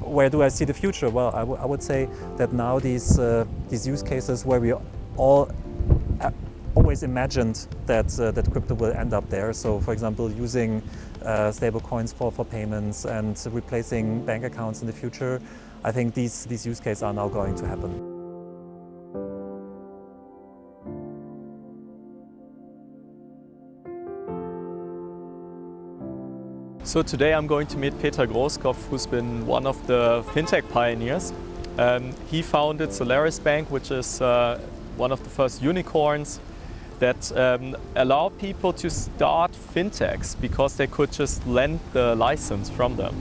where do I see the future? Well, I would say that now these use cases where we all always imagined that crypto will end up there. So, for example, using stablecoins for payments and replacing bank accounts in the future. I think these use cases are now going to happen. So today I'm going to meet Peter Großkopf, who's been one of the fintech pioneers. He founded Solaris Bank, which is one of the first unicorns that allow people to start fintechs because they could just lend the license from them.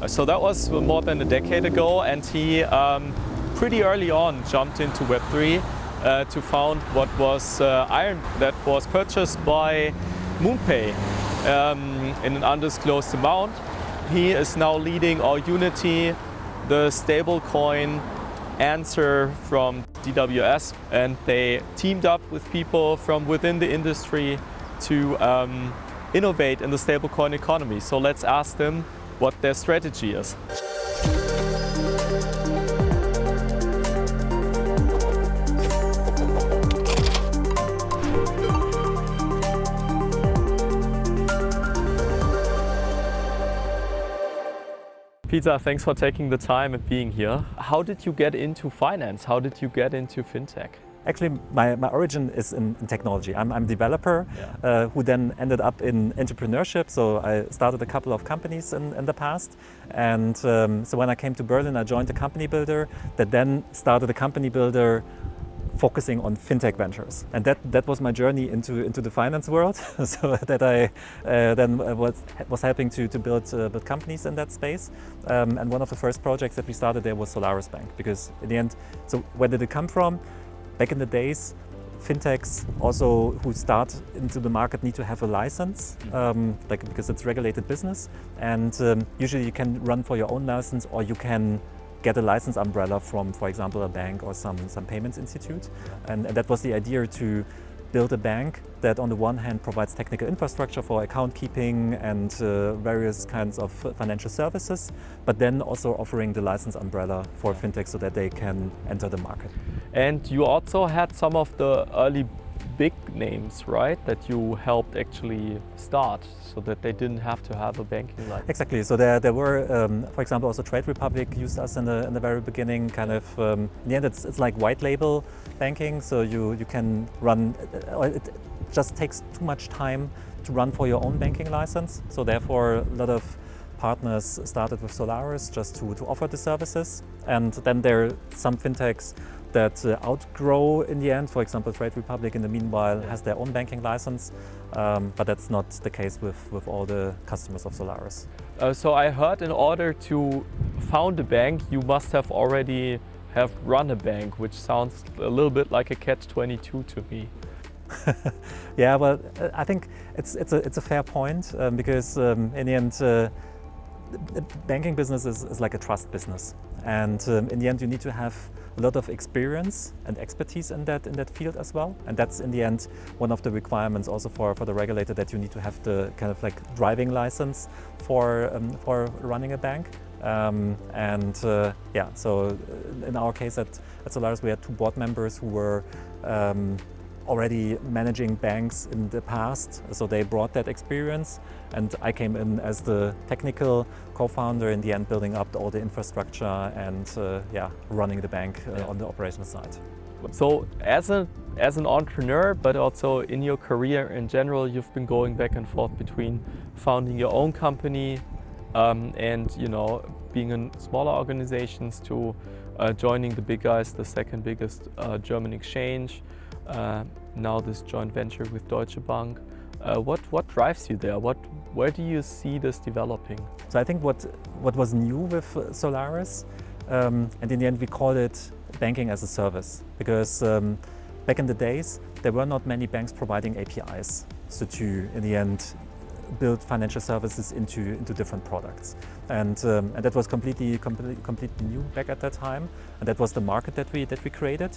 So that was more than a decade ago, and he pretty early on jumped into Web3 to found what was Iron, that was purchased by MoonPay in an undisclosed amount. He is now leading AllUnity, the stablecoin answer from DWS, and they teamed up with people from within the industry to innovate in the stablecoin economy. So let's ask them what their strategy is. Peter, thanks for taking the time and being here. How did you get into finance? How did you get into fintech? Actually, my origin is in technology. I'm a developer who then ended up in entrepreneurship. So I started a couple of companies in the past. And so when I came to Berlin, I joined a company builder that then started a company builder focusing on fintech ventures, and that was my journey into the finance world. So that I then was helping to build companies in that space. And one of the first projects that we started there was Solaris Bank, because in the end, so where did it come from? Back in the days, fintechs also who start into the market need to have a license, because it's regulated business, and usually you can run for your own license, or you can get a license umbrella from, for example, a bank or some payments institute. And that was the idea, to build a bank that on the one hand provides technical infrastructure for account keeping and various kinds of financial services, but then also offering the license umbrella for fintech so that they can enter the market. And you also had some of the early big names, right, that you helped actually start, so that they didn't have to have a banking license. Exactly. So there were, for example, also Trade Republic used us in the very beginning. Kind of in the end, it's like white label banking. So you can run. It just takes too much time to run for your own banking license. So therefore, a lot of partners started with Solaris just to offer the services, and then there are some fintechs that outgrow in the end. For example, Trade Republic in the meanwhile has their own banking license, but that's not the case with all the customers of Solaris. So I heard in order to found a bank, you must have already have run a bank, which sounds a little bit like a catch-22 to me. Yeah, well, I think it's a fair point, because in the end, the banking business is like a trust business, and in the end you need to have a lot of experience and expertise in that field as well, and that's in the end one of the requirements also for the regulator, that you need to have the kind of like driving license for running a bank. So in our case at Solaris, we had 2 board members who were already managing banks in the past, so they brought that experience, and I came in as the technical co-founder, in the end building up all the infrastructure and running the bank on the operational side. So as an entrepreneur, but also in your career in general, you've been going back and forth between founding your own company and being in smaller organizations to joining the big guys, the second biggest German exchange. Now this joint venture with Deutsche Bank. What drives you there? Where do you see this developing? So I think what was new with Solaris, and in the end we called it banking as a service, because back in the days there were not many banks providing APIs, so to in the end build financial services into different products, and that was completely new back at that time, and that was the market that we created.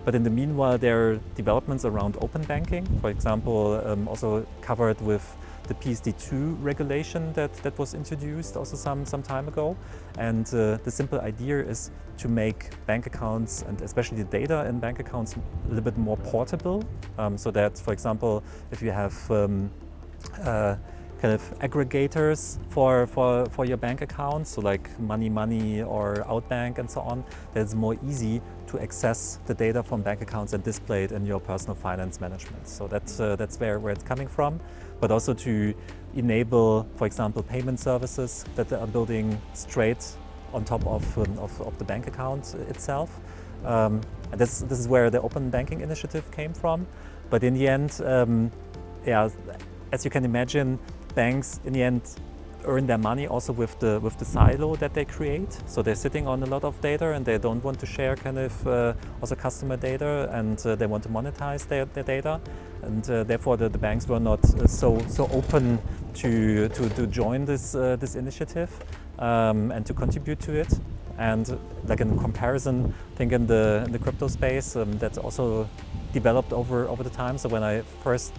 But in the meanwhile, there are developments around open banking, for example, also covered with the PSD2 regulation that was introduced also some time ago. And the simple idea is to make bank accounts, and especially the data in bank accounts, a little bit more portable, so that, for example, if you have kind of aggregators for your bank accounts, so like Money or Outbank and so on, that it's more easy to access the data from bank accounts and display it in your personal finance management. So that's where it's coming from, but also to enable, for example, payment services that are building straight on top of the bank account itself. And this is where the open banking initiative came from. But in the end, yeah, as you can imagine, banks in the end earn their money also with the silo that they create. So they're sitting on a lot of data, and they don't want to share kind of also customer data, and they want to monetize their data. And therefore the banks were not so open to join this initiative and to contribute to it. And like in comparison, I think in the crypto space, that's also developed over the time. So when I first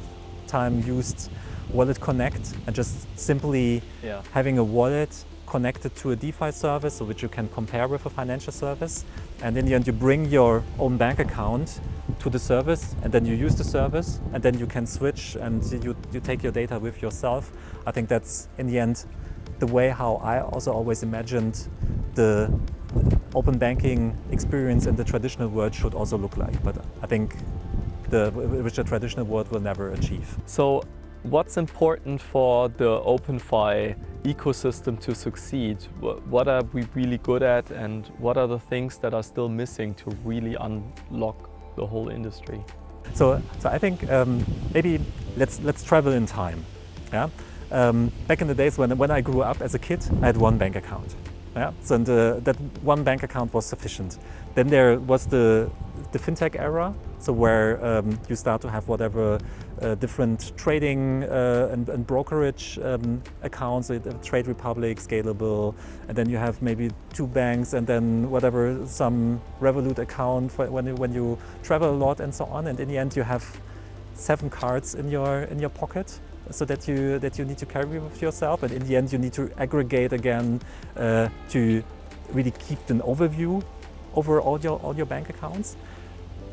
time used Wallet Connect and just simply having a wallet connected to a DeFi service, so which you can compare with a financial service, and in the end you bring your own bank account to the service, and then you use the service, and then you can switch and you take your data with yourself. I think that's in the end the way how I also always imagined the open banking experience in the traditional world should also look like, but I think which the traditional world will never achieve. So what's important for the OpenFi ecosystem to succeed? What are we really good at, and what are the things that are still missing to really unlock the whole industry? So I think maybe let's travel in time. Yeah. Back in the days when I grew up as a kid, I had one bank account. Yeah. So that one bank account was sufficient. Then there was the fintech era, so where you start to have whatever different trading and brokerage accounts, Trade Republic, Scalable, and then you have maybe two banks, and then whatever some Revolut account for when you travel a lot and so on. And in the end, you have 7 cards in your pocket, so that you need to carry with yourself. And in the end, you need to aggregate again to really keep an overview over all your bank accounts.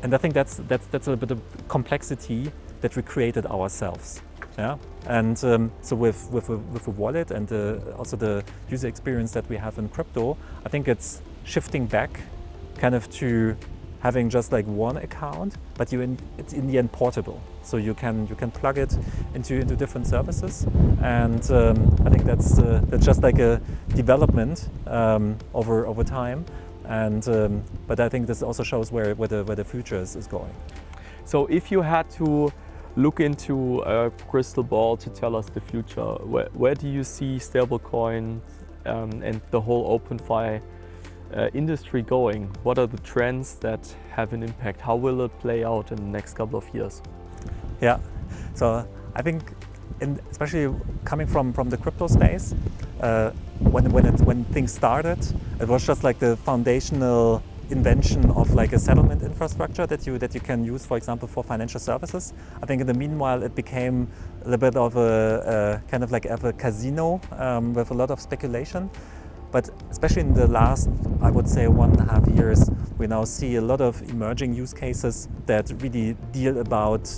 And I think that's a little bit of complexity that we created ourselves. Yeah. And so with a wallet and also the user experience that we have in crypto, I think it's shifting back kind of to having just like one account, but it's in the end portable. So you can plug it into different services, and I think that's just like a development over time. And but I think this also shows where the future is going. So if you had to look into a crystal ball to tell us the future, where do you see stablecoin and the whole OpenFi industry going? What are the trends that have an impact? How will it play out in the next couple of years? Yeah, so I think especially coming from the crypto space, when things started, it was just like the foundational invention of like a settlement infrastructure that you can use, for example, for financial services. I think in the meanwhile it became a little bit of a kind of like a casino with a lot of speculation. But especially in the last, I would say, 1.5 years, we now see a lot of emerging use cases that really deal about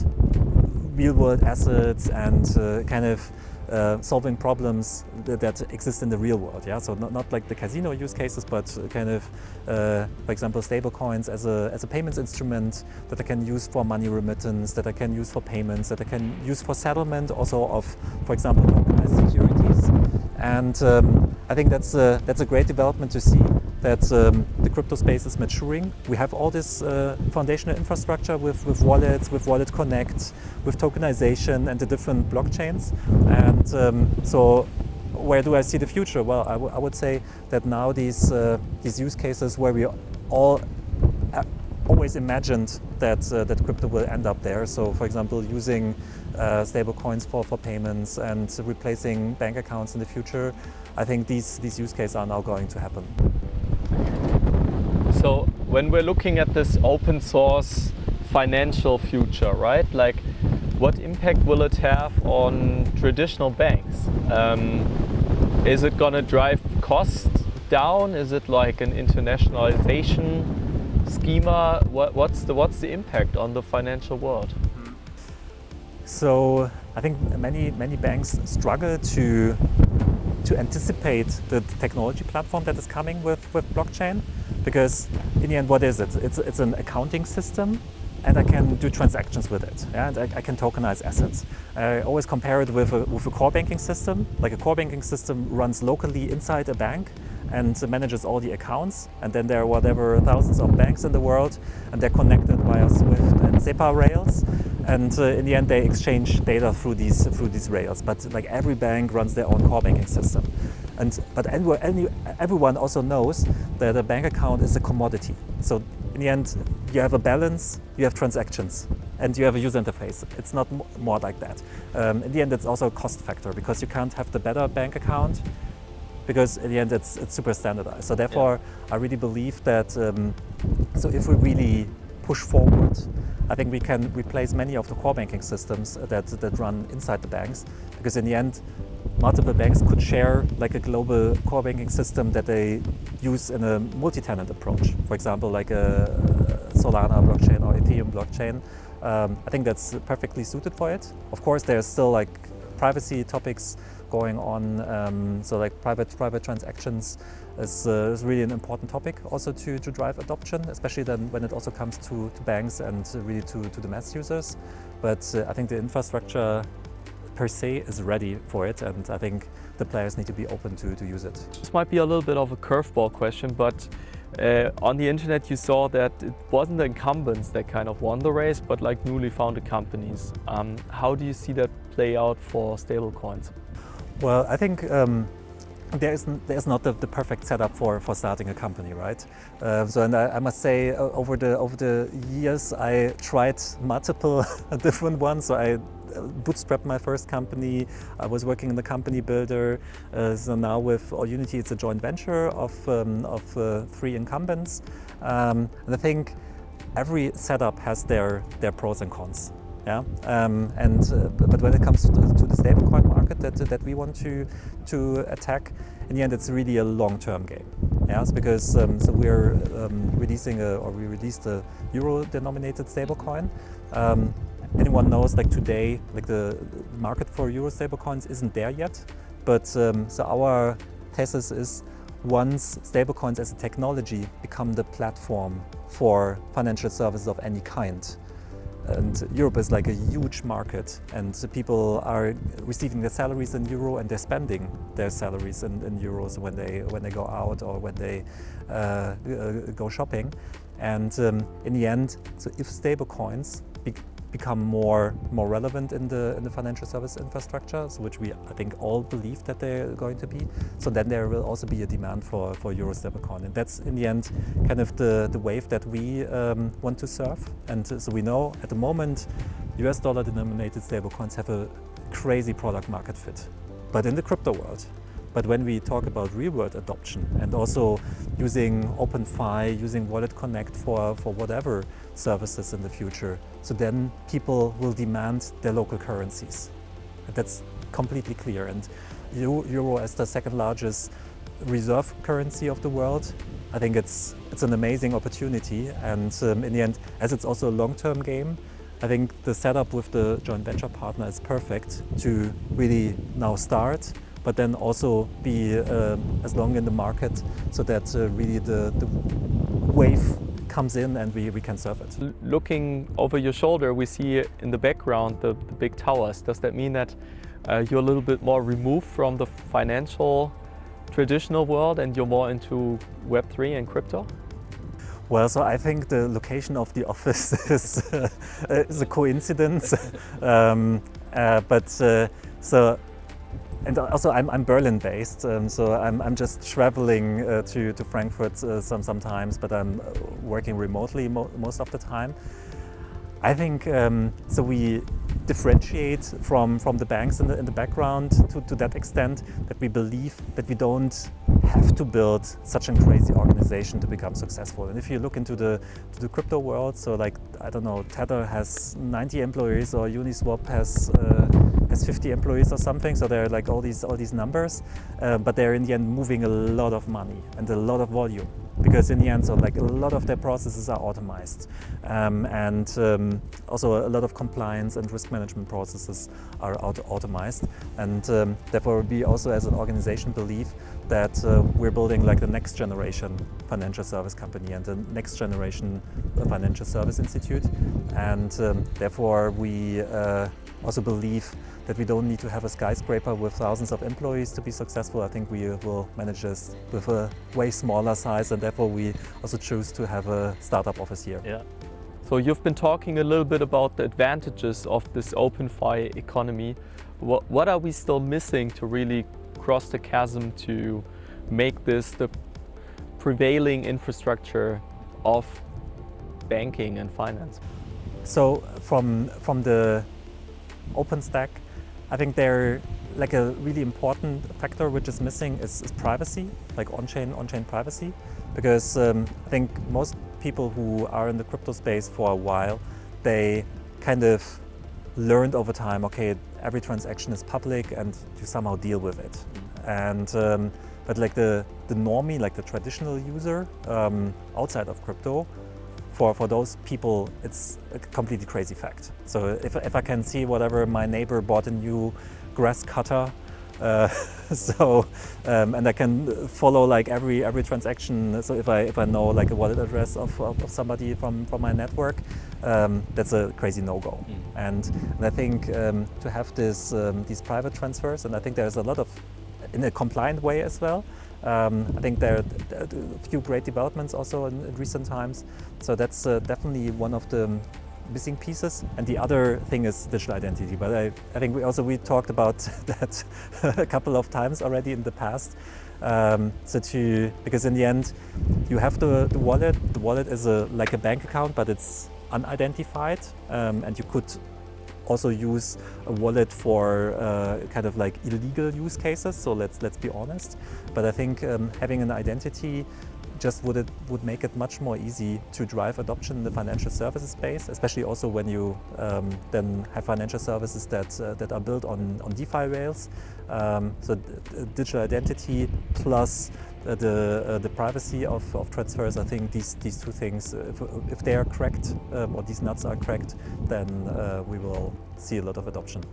real-world assets and kind of solving problems that exist in the real world. Yeah, so not like the casino use cases, but kind of, for example, stablecoins as a payments instrument that I can use for money remittance, that I can use for payments, that I can use for settlement, also of, for example, tokenized securities. And I think that's a great development to see that the crypto space is maturing. We have all this foundational infrastructure with wallets, with Wallet Connect, with tokenization and the different blockchains. And so where do I see the future? Well, I would say that now these use cases where we all always imagined that crypto will end up there. So, for example, using stable coins for payments and replacing bank accounts in the future, I think these use cases are now going to happen. So when we're looking at this open source financial future, right? Like, what impact will it have on traditional banks? Is it going to drive costs down? Is it like an internationalization schema? What's the impact on the financial world? So I think many banks struggle to anticipate the technology platform that is coming with blockchain, because in the end, what is it? It's an accounting system, and I can do transactions with it, yeah? And I can tokenize assets. I always compare it with a core banking system. Like a core banking system runs locally inside a bank and manages all the accounts, and then there are whatever thousands of banks in the world, and they're connected via SWIFT and SEPA rails, and in the end they exchange data through these rails. But like every bank runs their own core banking system, but everyone also knows that a bank account is a commodity. So in the end, you have a balance, you have transactions, and you have a user interface. It's not more like that. In the end, it's also a cost factor, because you can't have the better bank account, because in the end it's super standardized. So therefore, I really believe that so if we really push forward, I think we can replace many of the core banking systems that run inside the banks, because in the end, multiple banks could share like a global core banking system that they use in a multi-tenant approach. For example, like a Solana blockchain or Ethereum blockchain. I think that's perfectly suited for it. Of course, there's still like privacy topics going on, so like private transactions is really an important topic also to drive adoption, especially then when it also comes to banks and really to the mass users. But I think the infrastructure per se is ready for it, and I think the players need to be open to use it. This might be a little bit of a curveball question, but on the internet you saw that it wasn't the incumbents that kind of won the race, but like newly founded companies. How do you see that play out for stablecoins? Well, I think there is not the perfect setup for starting a company, right? And I must say, over the years, I tried multiple different ones. So I bootstrapped my first company. I was working in the company builder. So now with AllUnity, it's a joint venture of 3 incumbents. And I think every setup has their pros and cons. Yeah, but when it comes to the stablecoin market that we want to attack, in the end, it's really a long-term game. Yes, because so we're we released a euro-denominated stablecoin. Anyone knows, like today, like the market for euro stablecoins isn't there yet. But so our thesis is, once stablecoins as a technology become the platform for financial services of any kind. And Europe is like a huge market, and the people are receiving their salaries in euro, and they're spending their salaries in euros when they go out or when they go shopping. And in the end, so if stablecoins become more relevant in the financial service infrastructure, so which I think all believe that they're going to be, so then there will also be a demand for euro stablecoin, and that's in the end kind of the wave that we want to serve. And so we know at the moment US dollar denominated stablecoins have a crazy product market fit, but in the crypto world. But when we talk about real-world adoption and also using OpenFi, using Wallet Connect for whatever services in the future, so then people will demand their local currencies. And that's completely clear. And euro as the second largest reserve currency of the world, I think it's an amazing opportunity. And in the end, as it's also a long-term game, I think the setup with the joint venture partner is perfect to really now start, but then also be as long in the market, so that really the wave comes in and we can serve it. Looking over your shoulder, we see in the background the big towers. Does that mean that you're a little bit more removed from the financial traditional world and you're more into Web3 and crypto? Well, so I think the location of the office is a coincidence, and also I'm Berlin based, so I'm just traveling to Frankfurt sometimes, but I'm working remotely most of the time. I think so differentiate from the banks in the background to that extent that we believe that we don't have to build such a crazy organization to become successful. And if you look into the crypto world, so like, I don't know, Tether has 90 employees or Uniswap has 50 employees or something, so there are like all these numbers, but they're in the end moving a lot of money and a lot of volume, because in the end, so like a lot of their processes are automized, and also a lot of compliance and risk management processes are automized, and therefore we also as an organization believe that we're building like the next generation financial service company and the next generation financial service institute, and therefore we also believe that we don't need to have a skyscraper with thousands of employees to be successful. I think we will manage this with a way smaller size, and therefore we also choose to have a startup office here. Yeah. So you've been talking a little bit about the advantages of this OpenFi economy. What are we still missing to really cross the chasm to make this the prevailing infrastructure of banking and finance? So from the OpenStack, I think there like a really important factor which is missing is privacy, like on-chain privacy, because I think most people who are in the crypto space for a while, they kind of learned over time, okay, every transaction is public and you somehow deal with it. And but like the normie, like the traditional user outside of crypto, for those people, it's a completely crazy fact. So if I can see whatever my neighbor bought a new grass cutter, and I can follow like every transaction. So if I know like a wallet address of somebody from my network, that's a crazy no-go. And I think to have these private transfers, and I think there's a lot of in a compliant way as well. I think there are a few great developments also in recent times. So that's definitely one of the missing pieces. And the other thing is digital identity. But I think we talked about that a couple of times already in the past. Because in the end, you have the wallet. The wallet is like a bank account, but it's unidentified, and you could also use a wallet for kind of like illegal use cases. So let's be honest. But I think having an identity just would make it much more easy to drive adoption in the financial services space, especially also when you then have financial services that are built on DeFi rails. So digital identity plus the privacy of transfers, I think these two things, if they are cracked or these nuts are cracked, then we will see a lot of adoption.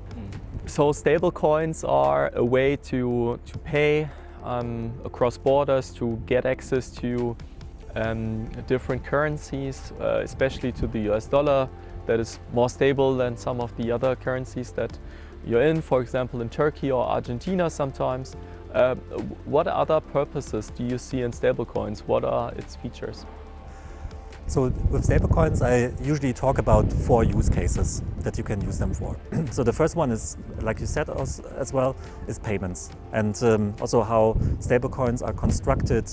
So stablecoins are a way to pay across borders, to get access to different currencies, especially to the US dollar, that is more stable than some of the other currencies that you're in, for example in Turkey or Argentina sometimes. What other purposes do you see in stablecoins? What are its features? So with stablecoins, I usually talk about 4 use cases that you can use them for. So the first one is, like you said as well, is payments. And also how stablecoins are constructed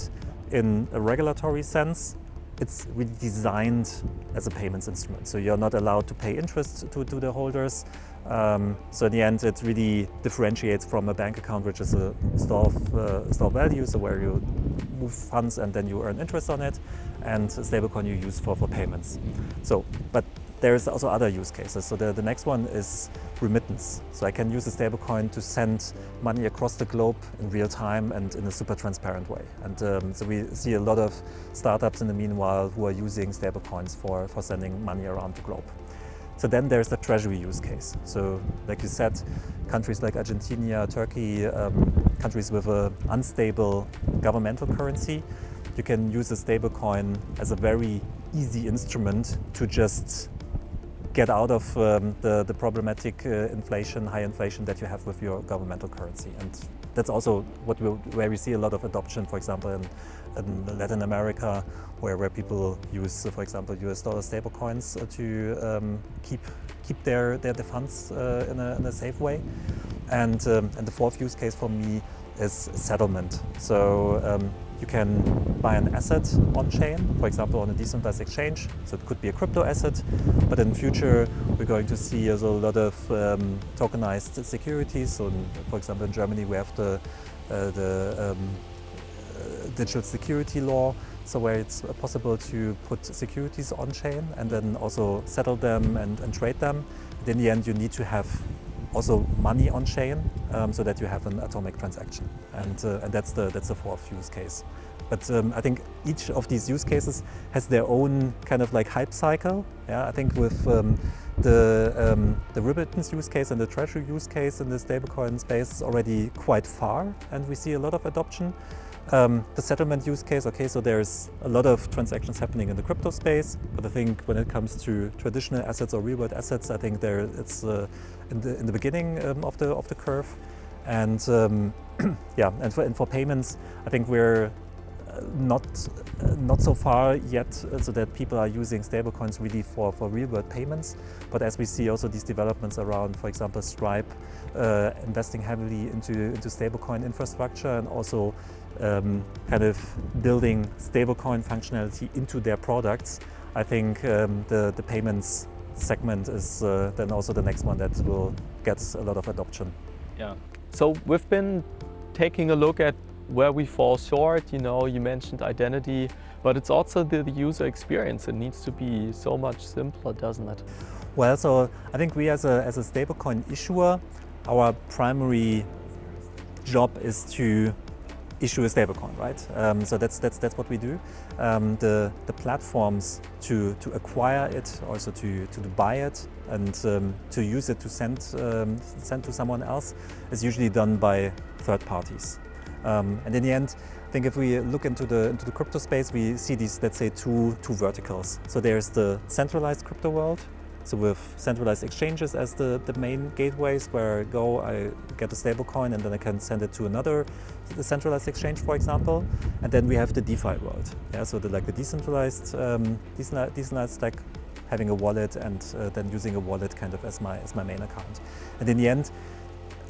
in a regulatory sense. It's really designed as a payments instrument. So you're not allowed to pay interest to the holders. So in the end, it really differentiates from a bank account, which is a store of value, so where you move funds and then you earn interest on it, and a stablecoin you use for payments. So, but there's also other use cases. So the next one is remittance. So I can use a stablecoin to send money across the globe in real time and in a super transparent way. And so we see a lot of startups in the meanwhile who are using stablecoins for sending money around the globe. So then there's the treasury use case. So like you said, countries like Argentina, Turkey, countries with an unstable governmental currency, you can use a stablecoin as a very easy instrument to just get out of the problematic high inflation that you have with your governmental currency. And that's also where we see a lot of adoption, for example, in Latin America, where people use, for example, US dollar stablecoins to keep their funds in a safe way. And the fourth use case for me is settlement. So you can buy an asset on chain, for example, on a decentralized exchange. So it could be a crypto asset, but in future we're going to see also a lot of tokenized securities. So, for example, in Germany we have the digital security law, so where it's possible to put securities on chain and then also settle them and trade them. And in the end, you need to have also money on chain so that you have an atomic transaction, and that's the fourth use case. But I think each of these use cases has their own kind of like hype cycle. Yeah, I think with the remittance use case and the treasury use case in the stablecoin space is already quite far, and we see a lot of adoption. The settlement use case, okay, so there's a lot of transactions happening in the crypto space, but I think when it comes to traditional assets or real-world assets, I think it's in the beginning of the curve, and yeah, and for payments, I think we're not so far yet, so that people are using stablecoins really for real-world payments. But as we see also these developments around, for example, Stripe investing heavily into stablecoin infrastructure and also kind of building stablecoin functionality into their products, I think the payments segment is then also the next one that will get a lot of adoption. Yeah. So we've been taking a look at where we fall short. You know, you mentioned identity, but it's also the user experience. It needs to be so much simpler, doesn't it? Well, so I think we as a stablecoin issuer, our primary job is to issue a stablecoin, right? So that's what we do. The platforms to acquire it, also to buy it, and to use it to send to someone else is usually done by third parties. And in the end, I think if we look into the crypto space, we see these, let's say, two verticals. So there's the centralized crypto world. So with centralized exchanges as the main gateways, where I get a stable coin and then I can send it to another centralized exchange, for example. And then we have the DeFi world. Yeah, so the decentralized stack, having a wallet and then using a wallet kind of as my main account. And in the end,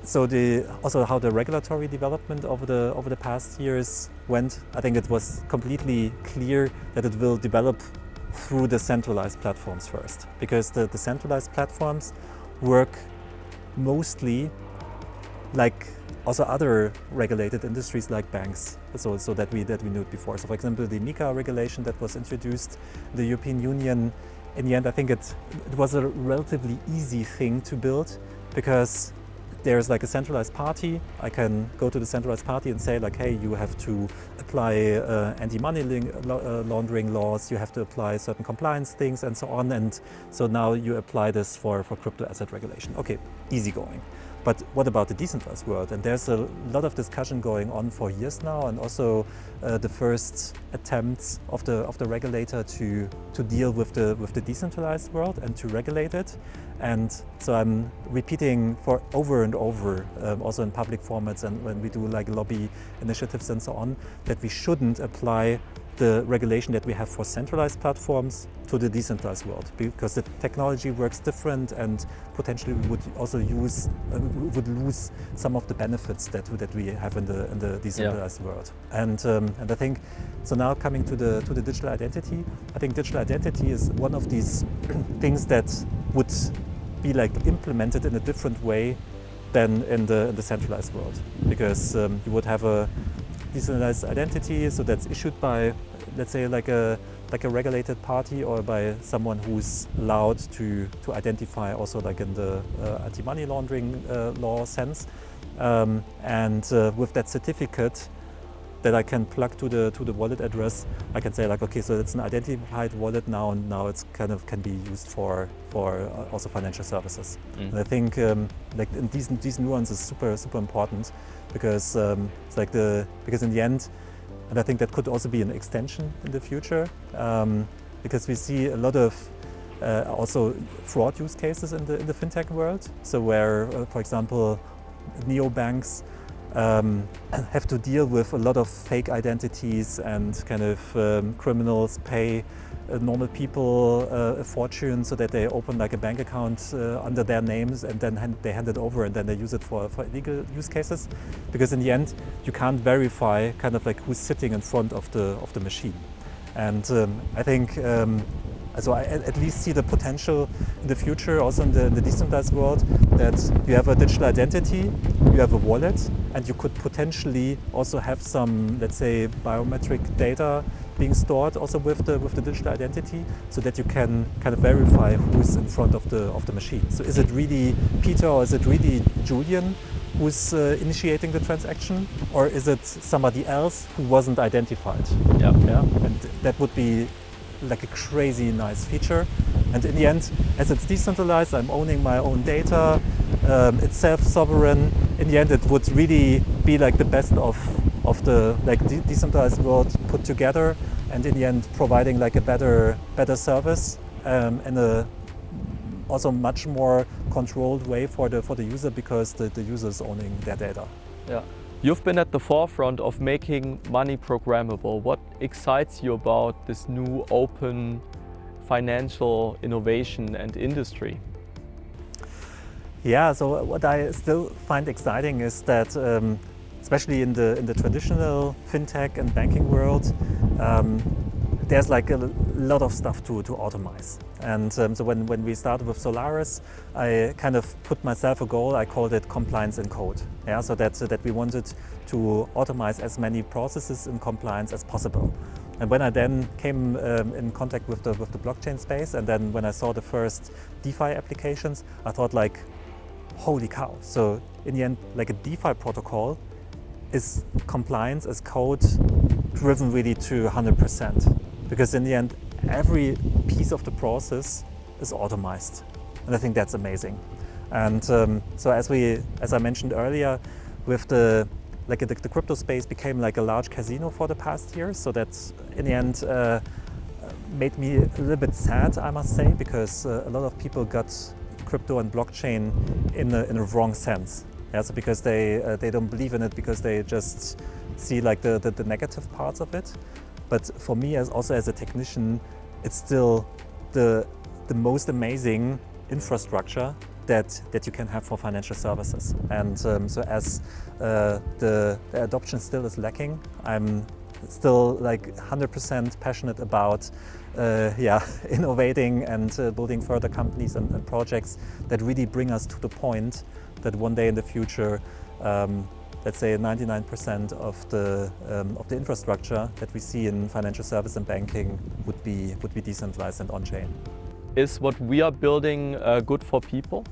so also how the regulatory development over the past years went, I think it was completely clear that it will develop through the centralized platforms first, because the centralized platforms work mostly like also other regulated industries like banks, so that we knew it before. So for example, the MiCA regulation that was introduced in the European Union, in the end I think it was a relatively easy thing to build, because there's like a centralized party. I can go to the centralized party and say like, hey, you have to apply anti-money laundering laws, you have to apply certain compliance things and so on. And so now you apply this for crypto asset regulation. Okay, easy going. But what about the decentralized world? And there's a lot of discussion going on for years now, and also the first attempts of the regulator to deal with the decentralized world and to regulate it. And so I'm repeating for over and over, also in public formats and when we do like lobby initiatives and so on, that we shouldn't apply the regulation that we have for centralized platforms to the decentralized world, because the technology works different and potentially we would also would lose some of the benefits that we have in the decentralized world. And I think so now coming to the digital identity, I think digital identity is one of these things that would be like implemented in a different way than in the centralized world, because you would have a decentralized identity, so that's issued by, let's say, like a regulated party or by someone who's allowed to identify, also like in the anti-money laundering law sense, and with that certificate that I can plug to the wallet address, I can say like, okay, so it's an identified wallet now, and now it's kind of can be used for also financial services. And I think like these nuances super important, because it's like because in the end, and I think that could also be an extension in the future, because we see a lot of also fraud use cases in the fintech world. So where, for example, neobanks have to deal with a lot of fake identities, and kind of criminals pay normal people a fortune so that they open like a bank account under their names, and then they hand it over, and then they use it for illegal use cases, because in the end you can't verify kind of like who's sitting in front of the machine. And I think so I at least see the potential in the future, also in the decentralized world, that you have a digital identity, you have a wallet, and you could potentially also have some, let's say, biometric data being stored also with the digital identity, so that you can kind of verify who's in front of the machine. So is it really Peter, or is it really Julian who's initiating the transaction, or is it somebody else who wasn't identified? Yeah. And that would be like a crazy nice feature. And in the end, as it's decentralized, I'm owning my own data, it's self-sovereign. In the end, it would really be like the best of the like decentralized world put together, and in the end providing like a better service, and a also much more controlled way for the user, because the user is owning their data. Yeah. You've been at the forefront of making money programmable. What excites you about this new open financial innovation and industry? Yeah, so what I still find exciting is that, especially in the traditional fintech and banking world, there's like a lot of stuff to automate. And so when we started with Solaris, I kind of put myself a goal. I called it compliance in code. Yeah, so that we wanted to automate as many processes in compliance as possible. And when I then came in contact with the blockchain space, and then when I saw the first DeFi applications, I thought like, holy cow. So in the end, like a DeFi protocol is compliance as code driven really to 100%. Because in the end, every piece of the process is automized. And I think that's amazing. And so as I mentioned earlier, with the crypto space became like a large casino for the past years. So that's in the end made me a little bit sad, I must say, because a lot of people got crypto and blockchain in a wrong sense. Yeah, so because they don't believe in it, because they just see like the negative parts of it. But for me, as a technician, it's still the most amazing infrastructure that you can have for financial services. And so as the adoption still is lacking, I'm still like 100% passionate about innovating and building further companies and projects that really bring us to the point that one day in the future, let's say 99% of the infrastructure that we see in financial service and banking would be decentralized and on-chain. Is what we are building good for people?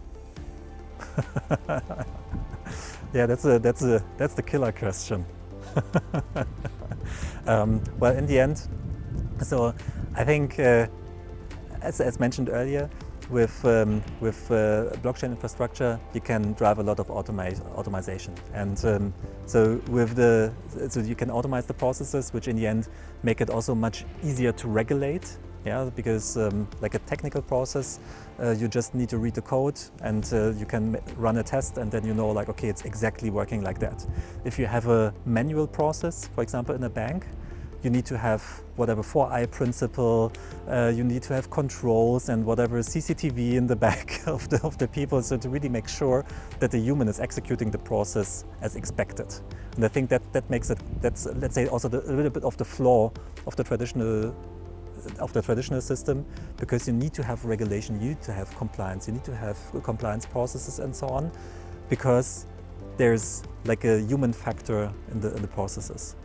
Yeah, that's the killer question. Well, in the end, so I think, as mentioned earlier, with blockchain infrastructure, you can drive a lot of automation, and so you can automate the processes, which in the end make it also much easier to regulate. Yeah, because like a technical process, you just need to read the code, and you can run a test, and then you know like, okay, it's exactly working like that. If you have a manual process, for example, in a bank, you need to have whatever 4i principle, you need to have controls and whatever CCTV in the back of the people, so to really make sure that the human is executing the process as expected. And I think that makes it, that's, let's say, also a little bit of the flaw of the traditional system, because you need to have regulation, you need to have compliance, you need to have compliance processes and so on, because there's like a human factor in the processes.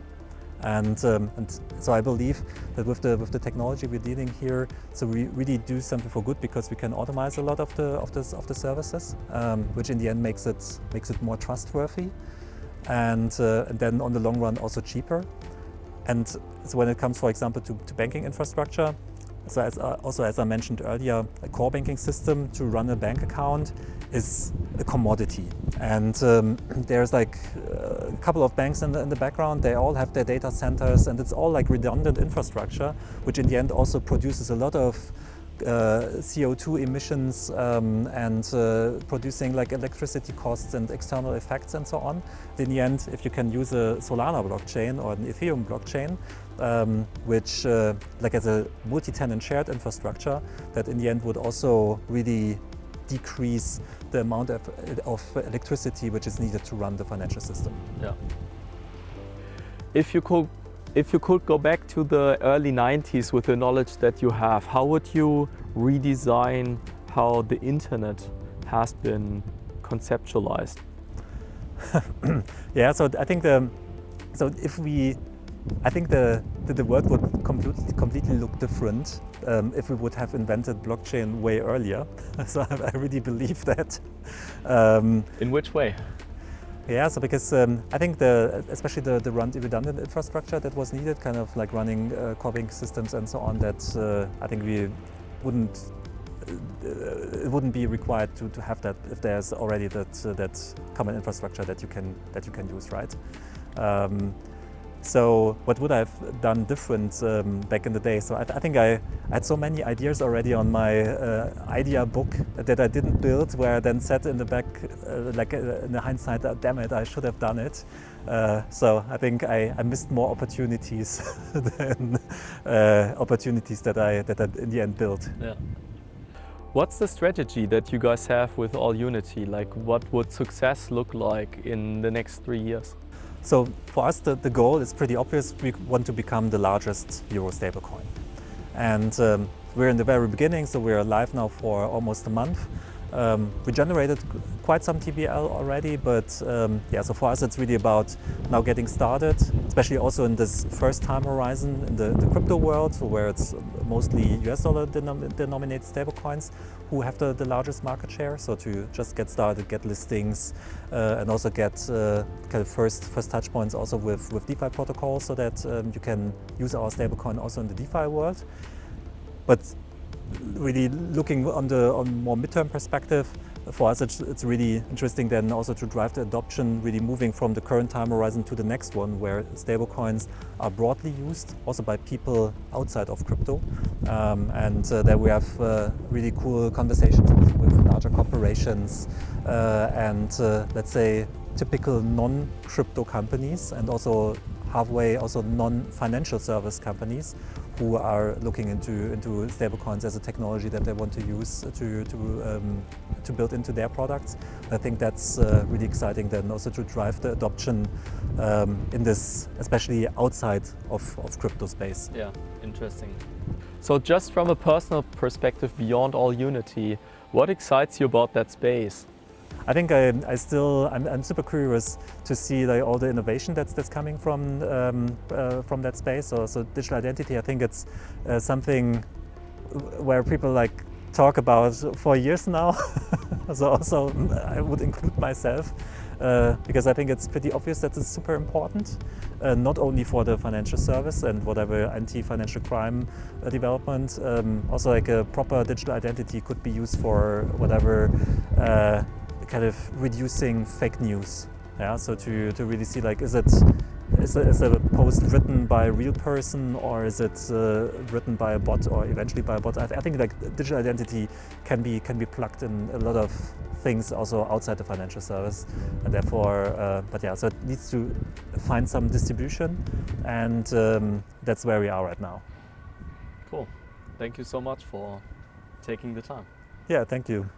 And so I believe that with the technology we're dealing here, so we really do something for good, because we can automate a lot of the services, which in the end makes it more trustworthy, and then on the long run also cheaper. And so when it comes, for example, to banking infrastructure, so as I mentioned earlier, a core banking system to run a bank account is a commodity. And there's like a couple of banks in the background, they all have their data centers, and it's all like redundant infrastructure, which in the end also produces a lot of CO2 emissions and producing like electricity costs and external effects and so on. In the end, if you can use a Solana blockchain or an Ethereum blockchain, which like as a multi-tenant shared infrastructure, that in the end would also really decrease the amount of electricity which is needed to run the financial system. Yeah. If you could go back to the early 90s with the knowledge that you have, how would you redesign how the internet has been conceptualized? Yeah, so I think the world would completely look different if we would have invented blockchain way earlier. So I really believe that. In which way? Yeah, so because I think especially the redundant infrastructure that was needed, kind of like running core banking systems and so on, that I think we wouldn't. It wouldn't be required to have that if there's already that common infrastructure that you can use, right? So what would I have done different back in the day? So I think I had so many ideas already on my idea book that I didn't build, where I then sat in the back, like in the hindsight, damn it, I should have done it. So I think I missed more opportunities than opportunities that I in the end built. Yeah. What's the strategy that you guys have with AllUnity? Like, what would success look like in the next 3 years? So for us, the goal is pretty obvious. We want to become the largest Euro stablecoin. And we're in the very beginning, so we're live now for almost a month. We generated quite some TVL already, but yeah, so for us it's really about now getting started, especially also in this first time horizon in the crypto world, so where it's mostly US dollar denominated stablecoins who have the largest market share. So to just get started, get listings, and also get kind of first touch points also with DeFi protocols, so that you can use our stablecoin also in the DeFi world. But really looking on more midterm perspective, for us it's really interesting then also to drive the adoption, really moving from the current time horizon to the next one, where stablecoins are broadly used also by people outside of crypto, and there we have really cool conversations with larger corporations and let's say typical non-crypto companies, and also halfway also non-financial service companies who are looking into stablecoins as a technology that they want to use to build into their products. I think that's really exciting then also to drive the adoption in this, especially outside of crypto space. Yeah, interesting. So just from a personal perspective beyond AllUnity, what excites you about that space? I think I'm super curious to see like all the innovation that's coming from that space. So digital identity, I think it's something where people like talk about for years now. So also I would include myself because I think it's pretty obvious that it's super important, not only for the financial service and whatever anti-financial crime development. Also like a proper digital identity could be used for whatever. Kind of reducing fake news, yeah. So to really see like is a post written by a real person, or is it written by a bot, or eventually by a bot? I think like digital identity can be plugged in a lot of things also outside the financial service, and therefore, but yeah, so it needs to find some distribution, and that's where we are right now. Cool. Thank you so much for taking the time. Yeah, thank you.